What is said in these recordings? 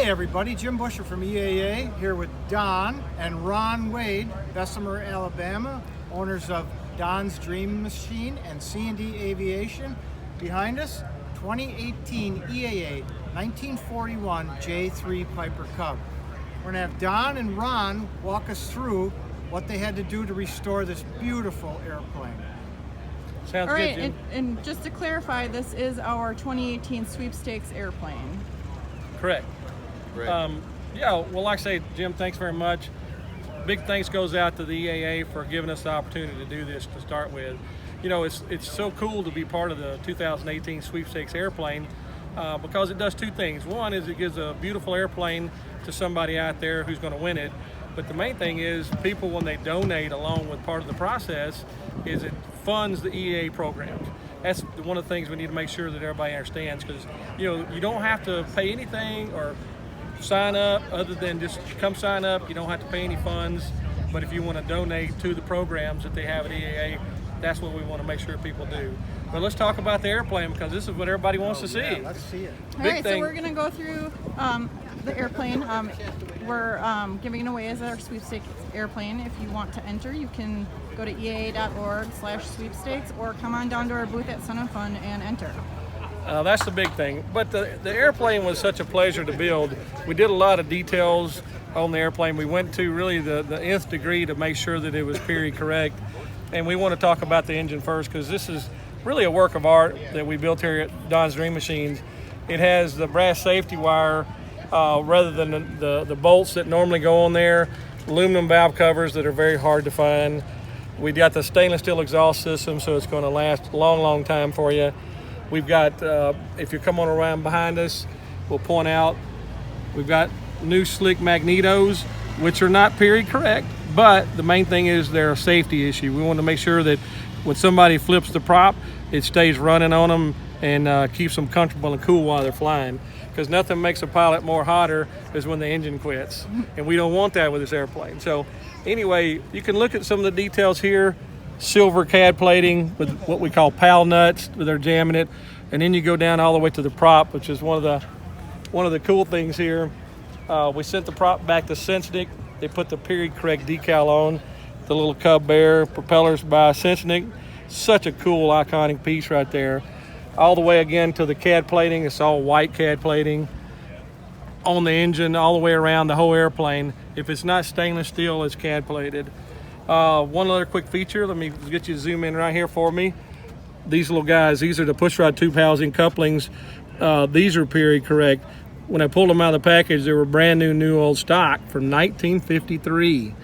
everybody, Jim Busher from EAA here with Don and Ron Wade, Bessemer, Alabama, owners of Don's Dream Machine and C&D Aviation. Behind us, 2018 EAA 1941 J3 Piper Cub. We're gonna have Don and Ron walk us through what they had to do to restore this beautiful airplane. Sounds All right, good, Jim. and just to clarify, this is our 2018 Sweepstakes Airplane. Correct. Yeah, well, like I say, Jim, thanks very much. Big thanks goes out to the EAA for giving us the opportunity to do this to start with. You know, it's so cool to be part of the 2018 Sweepstakes Airplane because it does two things. One is it gives a beautiful airplane to somebody out there who's going to win it. But the main thing is people, when they donate along with part of the process, is it funds the EAA programs. That's one of the things we need to make sure that everybody understands, because you don't have to pay anything or sign up other than just come sign up. You don't have to pay any funds, but if you want to donate to the programs that they have at EAA, that's what we want to make sure people do. But let's talk about the airplane, because this is what everybody wants to see. Yeah, let's see it. All right, so we're gonna go through the airplane. We're giving it away as our Sweepstakes Airplane. If you want to enter, you can go to eaa.org/sweepstakes or come on down to our booth at Sun and Fun and enter. That's the big thing. But the airplane was such a pleasure to build. We did a lot of details on the airplane. We went to really the nth degree to make sure that it was period correct. And we want to talk about the engine first, because this is really a work of art that we built here at Don's Dream Machines. It has the brass safety wire rather than the bolts that normally go on there, aluminum valve covers that are very hard to find. We got the stainless steel exhaust system, so it's going to last a long, long time for you. We've got, if you come on around behind us, we'll point out, we've got new slick magnetos, which are not period correct, but the main thing is they're a safety issue. We want to make sure that when somebody flips the prop, it stays running on them and keeps them comfortable and cool while they're flying. Because nothing makes a pilot more hotter is when the engine quits. And we don't want that with this airplane. So anyway, you can look at some of the details here. Silver CAD plating with what we call PAL nuts, they're jamming it. And then you go down all the way to the prop, which is one of the cool things here. We sent the prop back to Sensnick. They put the period correct decal on. The little Cub Bear propellers by Sensnick. Such a cool, iconic piece right there. All the way again to the CAD plating. It's all white CAD plating on the engine, all the way around the whole airplane. If it's not stainless steel, it's CAD plated. One other quick feature, let me get you to zoom in right here for me. These little guys, these are the pushrod tube housing couplings. These are period correct. When I pulled them out of the package, they were brand new old stock from 1953.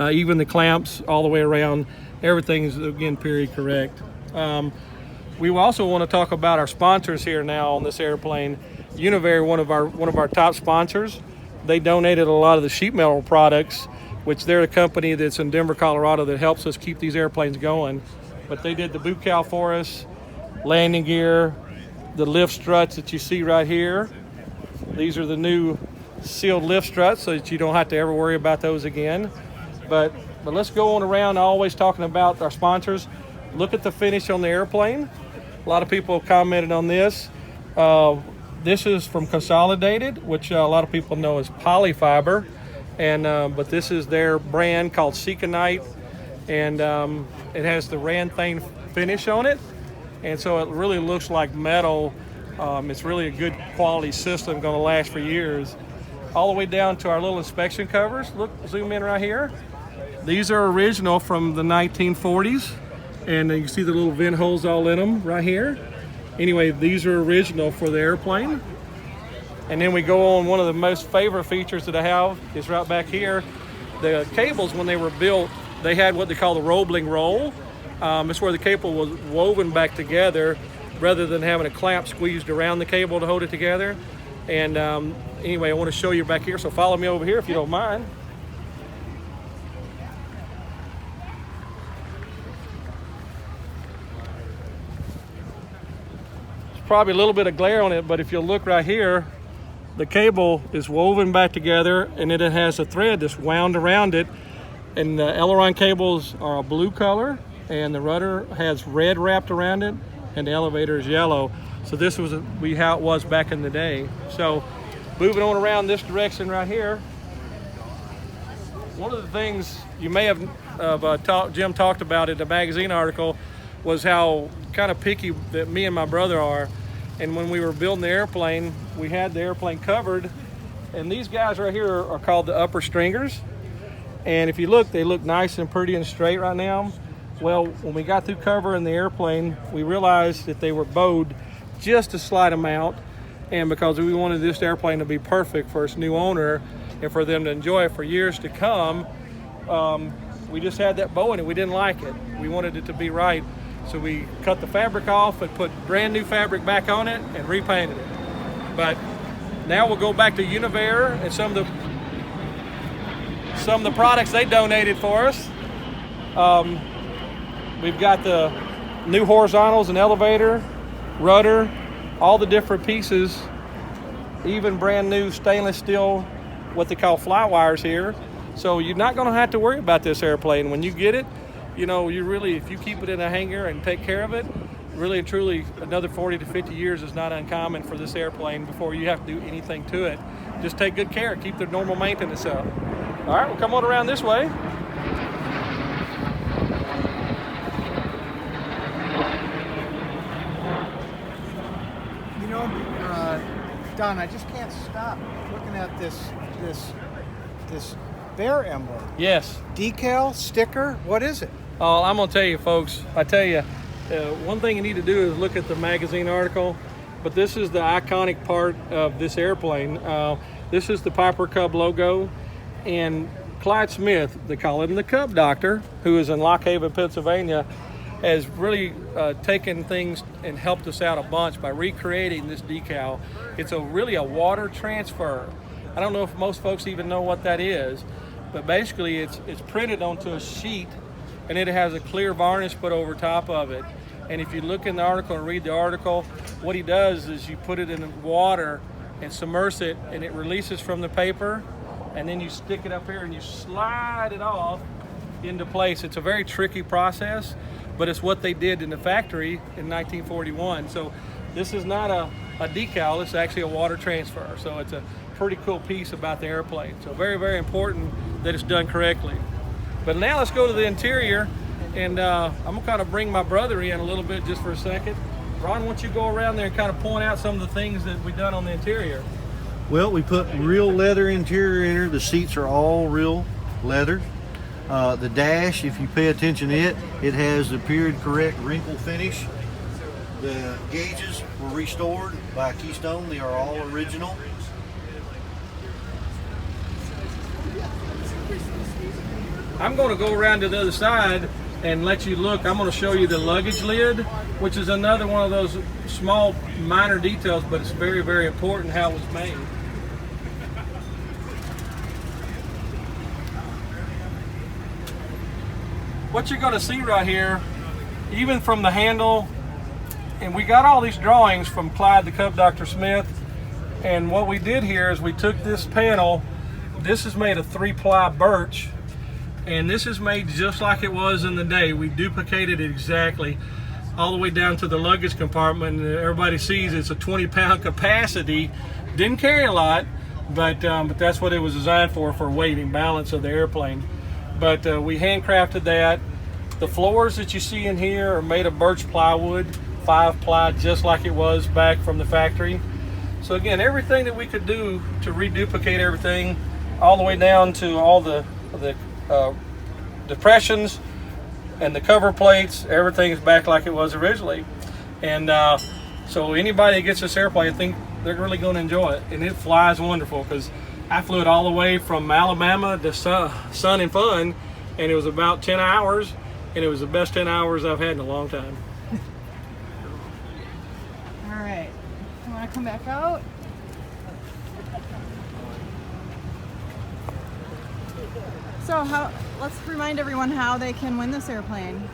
Even the clamps all the way around, everything is again period correct. We also want to talk about our sponsors here now on this airplane. Univair, one of our top sponsors, they donated a lot of the sheet metal products, which they're a company that's in Denver, Colorado, that helps us keep these airplanes going. But they did the boot cowl for us, landing gear, the lift struts that you see right here. These are the new sealed lift struts, so that you don't have to ever worry about those again. But let's go on around, always talking about our sponsors. Look at the finish on the airplane. A lot of people have commented on this. This is from Consolidated, which a lot of people know as polyfiber, and but this is their brand called Seconite, and it has the Ranthane finish on it, and so it really looks like metal. It's really a good quality system, going to last for years. All the way down to our little inspection covers. Look, zoom in right here. These are original from the 1940s. And you can see the little vent holes all in them right here. Anyway, these are original for the airplane. And then we go on, one of the most favorite features that I have is right back here. The cables, when they were built, they had what they call the Roebling Roll. It's where the cable was woven back together rather than having a clamp squeezed around the cable to hold it together. And anyway, I want to show you back here, so follow me over here if you don't mind. Probably a little bit of glare on it, but if you look right here, the cable is woven back together, and then it has a thread that's wound around it, and the aileron cables are a blue color, and the rudder has red wrapped around it, and the elevator is yellow. So this was how it was back in the day. So Moving on around this direction right here, one of the things you may have Jim talked about in the magazine article was how kind of picky that me and my brother are. And when we were building the airplane, we had the airplane covered, and these guys right here are called the upper stringers. And if you look, they look nice and pretty and straight right now. Well, when we got through covering the airplane, we realized that they were bowed just a slight amount, and because we wanted this airplane to be perfect for its new owner and for them to enjoy it for years to come, we just had that bow in it. We didn't like it. We wanted it to be right. So we cut the fabric off and put brand new fabric back on it and repainted it. But now we'll go back to Univair and some of the products they donated for us. We've got the new horizontals and elevator, rudder, all the different pieces, even brand new stainless steel, what they call fly wires here. So you're not going to have to worry about this airplane. When you get it, you know, you really, if you keep it in a hangar and take care of it, really and truly another 40 to 50 years is not uncommon for this airplane before you have to do anything to it. Just take good care, keep the normal maintenance up. All right, we'll come on around this way. You know, Don, I just can't stop looking at this bear emblem. Yes. Decal, sticker, what is it? Oh, I'm gonna tell you, folks. I tell you, one thing you need to do is look at the magazine article. But this is the iconic part of this airplane. This is the Piper Cub logo, and Clyde Smith, they call him the Cub Doctor, who is in Lock Haven, Pennsylvania, has really taken things and helped us out a bunch by recreating this decal. It's really a water transfer. I don't know if most folks even know what that is, but basically it's printed onto a sheet, and it has a clear varnish put over top of it. And if you look in the article and read the article, what he does is you put it in water and submerge it, and it releases from the paper, and then you stick it up here and you slide it off into place. It's a very tricky process, but it's what they did in the factory in 1941. So this is not a decal, it's actually a water transfer. So it's a pretty cool piece about the airplane. So very, very important that it's done correctly. But now let's go to the interior, and I'm gonna kind of bring my brother in a little bit just for a second. Ron, why don't you go around there and kind of point out some of the things that we've done on the interior? Well, we put real leather interior in here. The seats are all real leather. The dash, if you pay attention to it, it has the period correct wrinkle finish. The gauges were restored by Keystone. They are all original. I'm going to go around to the other side and let you look. I'm going to show you the luggage lid, which is another one of those small minor details, but it's very, very important how it was made. What you're going to see right here, even from the handle, and we got all these drawings from Clyde the Cub Dr. Smith, and what we did here is we took this panel. This is made of 3-ply birch, and this is made just like it was in the day. We duplicated it exactly all the way down to the luggage compartment. Everybody sees it's a 20-pound capacity. Didn't carry a lot, but that's what it was designed for weight and balance of the airplane. But we handcrafted that. The floors that you see in here are made of birch plywood, 5-ply, just like it was back from the factory. So again, everything that we could do to reduplicate everything, all the way down to all the depressions and the cover plates, everything is back like it was originally. And so anybody that gets this airplane, I think they're really going to enjoy it. And it flies wonderful, because I flew it all the way from Alabama to Sun and Fun, and it was about 10 hours, and it was the best 10 hours I've had in a long time. All right, you want to come back out? So let's remind everyone how they can win this airplane.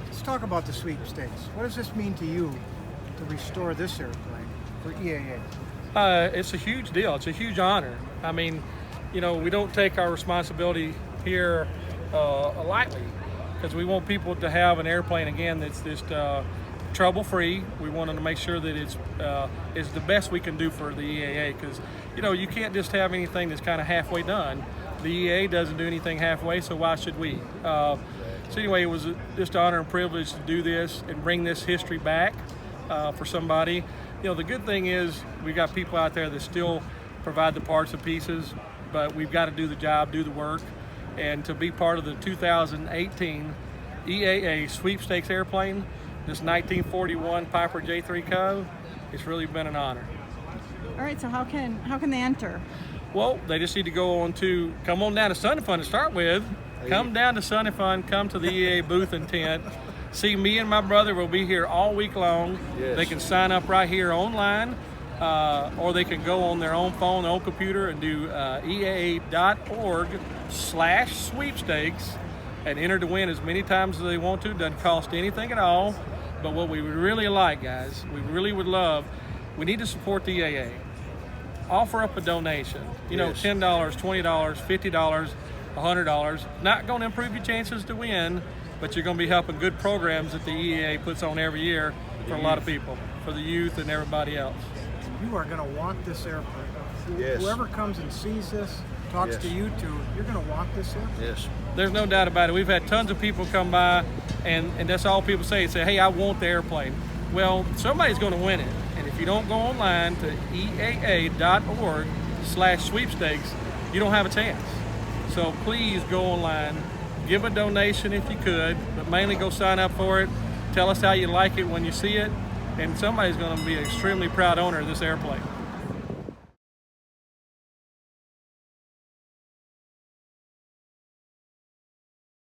Let's talk about the sweepstakes. What does this mean to you to restore this airplane for EAA? It's a huge deal. It's a huge honor. I mean, you know, we don't take our responsibility here lightly, because we want people to have an airplane again that's just trouble-free. We wanted to make sure that it's the best we can do for the EAA, because you can't just have anything that's kind of halfway done. The EAA doesn't do anything halfway, so why should we? So anyway, it was just an honor and privilege to do this and bring this history back for somebody. The good thing is we've got people out there that still provide the parts and pieces, but we've got to do the job, do the work, and to be part of the 2018 EAA Sweepstakes Airplane, this 1941 Piper J3 Cub, it's really been an honor. All right, so how can they enter? Well, they just need to come on down to Sun and Fun to start with. Come down to Sun and Fun, come to the EAA booth and tent. See, me and my brother will be here all week long. Yes. They can sign up right here online, or they can go on their own phone, their own computer, and do EAA.org/sweepstakes and enter to win as many times as they want to. Doesn't cost anything at all. But what we would really like, guys, we really would love, we need to support the EAA. Offer up a donation. Yes. $10, $20, $50, $100. Not going to improve your chances to win, but you're going to be helping good programs that the EAA puts on every year for a lot of people, for the youth and everybody else. You are going to want this airplane. Yes. Whoever comes and sees this, talks to you two, you're going to want this airplane. Yes. There's no doubt about it. We've had tons of people come by, and that's all people say. Say, hey, I want the airplane. Well, somebody's going to win it. And if you don't go online to EAA.org/sweepstakes, you don't have a chance. So please go online, give a donation if you could, but mainly go sign up for it. Tell us how you like it when you see it, and somebody's going to be an extremely proud owner of this airplane.